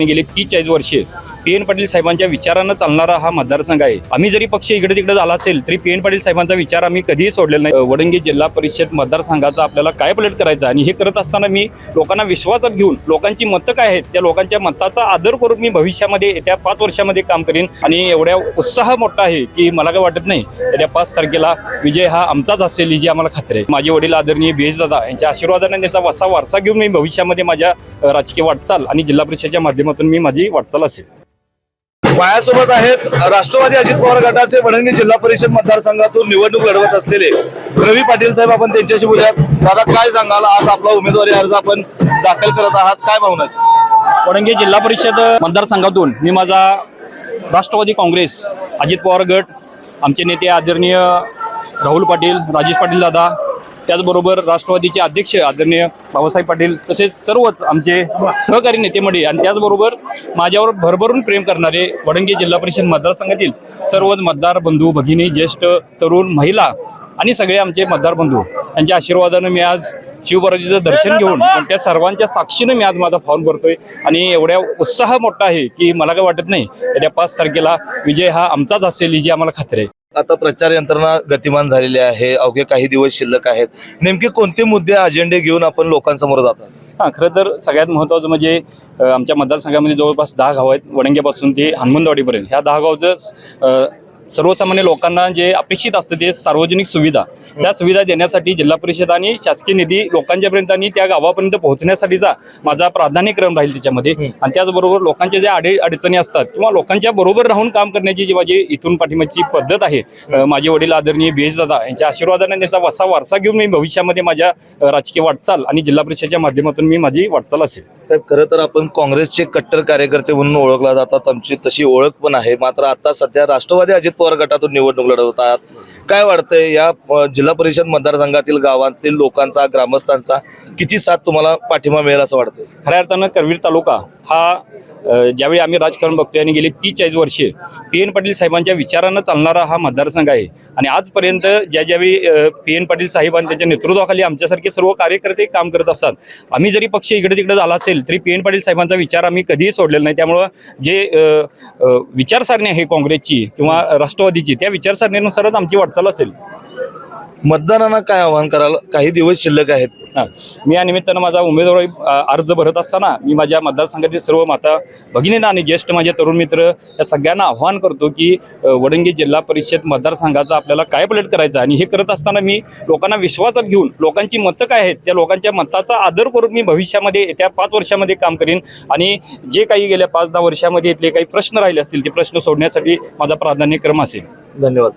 गेली 30-40 वर्षे पी.एन. पाटील साहेबांच्या विचारांना चालणारा हा मतदारसंघ आहे। आम्ही जरी पक्ष इकडे तिकडे झाला असेल तरी पी.एन. पाटील साहेबांचा विचार आम्ही कधीही सोडलेला नाही। वडंगी जिल्हा परिषद मतदारसंघाचा आपल्याला काय पलट करायचा आणि हे करत असताना मी लोकांना विश्वासात घेऊन लोकांची मतं काय आहेत त्या लोकांच्या मताचा आदर करून मी भविष्यामध्ये येत्या 5 वर्षामध्ये काम करीन आणि एवढ्या उत्साह मोठा आहे की मला काय वाटत नाही येत्या 5 तारखेला विजय हा आमचाच असेल जी आम्हाला खात्री आहे। माझे वडील आदरणीय बी.एस. दादा यांच्या आशीर्वादाने त्याचा वारसा घेऊन मी भविष्यामध्ये माझ्या राजकीय वाटचाल आणि जिल्हा परिषदेच्या माध्यमातून मी माझी वाटचाल असेल। माझ्यासोबत आहेत राष्ट्रवादी अजित पवार गटाचे वडंगी जिल्हा परिषद मतदारसंघातून निवडणूक लढवत असलेले रवी पाटील साहेब, आपण त्यांच्याशी बोलूयात। दादा, काय सांगाल, आज आपला उमेदवारी अर्ज आपण दाखल करत आहात, काय भावना आहेत? वडंगी जिल्हा परिषद मतदारसंघातून मी माझा राष्ट्रवादी काँग्रेस अजित पवार गट, आमचे नेते आदरणीय राहुल पाटील, राजेश पाटील दादा, त्याचबरोबर राष्ट्रवादीचे अध्यक्ष आदरणीय बाबासाहेब पाटील, तसेच सर्वच आमचे सहकारी नेते मंडळी आणि त्याचबरोबर माझ्यावर भरभरून प्रेम करणारे वडंगी जिल्हा परिषद मतदारसंघातील सर्वच मतदार बंधू भगिनी, ज्येष्ठ तरुण, महिला आणि सगळे आमचे मतदार बंधू यांच्या आशीर्वादानं मी आज शिवबालाजीचं दर्शन घेऊन त्या सर्वांच्या साक्षीनं मी आज माझा फॉर्म भरतोय आणि एवढ्या उत्साह मोठा आहे की मला काय वाटत नाही येत्या 5 तारखेला विजय हा आमचाच असेल जी आम्हाला खात्री आहे। आता प्रचार यंत्रणा गतिमान झालेली आहे, अवघे काही दिवस शिल्लक आहेत, नेमके कोणते मुद्दे अजेंडे घेऊन आपण लोकांसमोर जातात? खरं तर सगळ्यात महत्त्वाचं म्हणजे आमच्या मतदारसंघामध्ये जवळपास 10 गाव आहेत, वडंग्यापासून ते हनुमंतवाडीपर्यंत। ह्या 10 गावचं सर्वसामान्य लोकांना जे अपेक्षित असतं ते सार्वजनिक सुविधा, त्या सुविधा देण्यासाठी जिल्हा परिषद आणि शासकीय निधी लोकांच्यापर्यंत आणि त्या गावापर्यंत पोहोचण्यासाठीचा माझा प्राधान्यक्रम राहील त्याच्यामध्ये। आणि त्याचबरोबर लोकांच्या ज्या अडचणी असतात किंवा लोकांच्या बरोबर राहून काम करण्याची जी माझी इथून पाठीमागची पद्धत आहे, माझे वडील आदरणीय बी.एस. दादा यांच्या आशीर्वादाने त्याचा वारसा घेऊन मी भविष्यामध्ये माझ्या राजकीय वाटचाल आणि जिल्हा परिषदेच्या माध्यमातून मी माझी वाटचाल असेल। साहेब, खरं तर आपण काँग्रेसचे कट्टर कार्यकर्ते म्हणून ओळखला जातात, आमची तशी ओळख पण आहे, मात्र आता सध्या राष्ट्रवादी अजित पवार गटातून निवडणूक लढवत आहात। काय वाटतंय, या जिल्हा परिषद मतदारसंघातील गावातील लोकांचा, ग्रामस्थांचा किती साथ तुम्हाला पाठिंबा मिळेल असं वाटतंय? खऱ्या अर्थानं करवीर तालुका हा ज्यावेळी आम्ही राजकारण बघतोय आणि गेली 30-40 वर्षे पी.एन. पाटील साहेबांच्या विचारांना चालणारा हा मतदारसंघ आहे आणि आजपर्यंत ज्यावेळी पी.एन. पाटील साहेब आणि त्यांच्या नेतृत्वाखाली आमच्यासारखे सर्व कार्यकर्ते काम करत असतात। आम्ही जरी पक्ष इकडे तिकडे झाला असेल तरी पी.एन. पाटील साहेबांचा विचार आम्ही कधीही सोडलेला नाही। त्यामुळं जे विचारसरणी आहे काँग्रेसची किंवा राष्ट्रवादीची, त्या विचारसरणीनुसारच आमची वाटचाल असेल। मतदारांना काय आवाहन कराल, काही दिवस शिल्लक आहेत? मी या निमित्तानं माझा उमेदवारी अर्ज भरत असताना मी माझ्या मतदारसंघातील सर्व माता भगिनींना आणि ज्येष्ठ माझे तरुण मित्र या सगळ्यांना आव्हान करतो की वडंगी जिल्हा परिषद मतदारसंघाचा आपल्याला काय पलट करायचा आणि हे करत असताना मी लोकांना विश्वासात घेऊन लोकांची मतं काय आहेत त्या लोकांच्या मताचा आदर करून मी भविष्यामध्ये येत्या 5 वर्षामध्ये काम करीन आणि जे काही गेल्या 5-10 वर्षामध्ये इथले काही प्रश्न राहिले असतील ते प्रश्न सोडण्यासाठी माझा प्राधान्यक्रम असेल। धन्यवाद।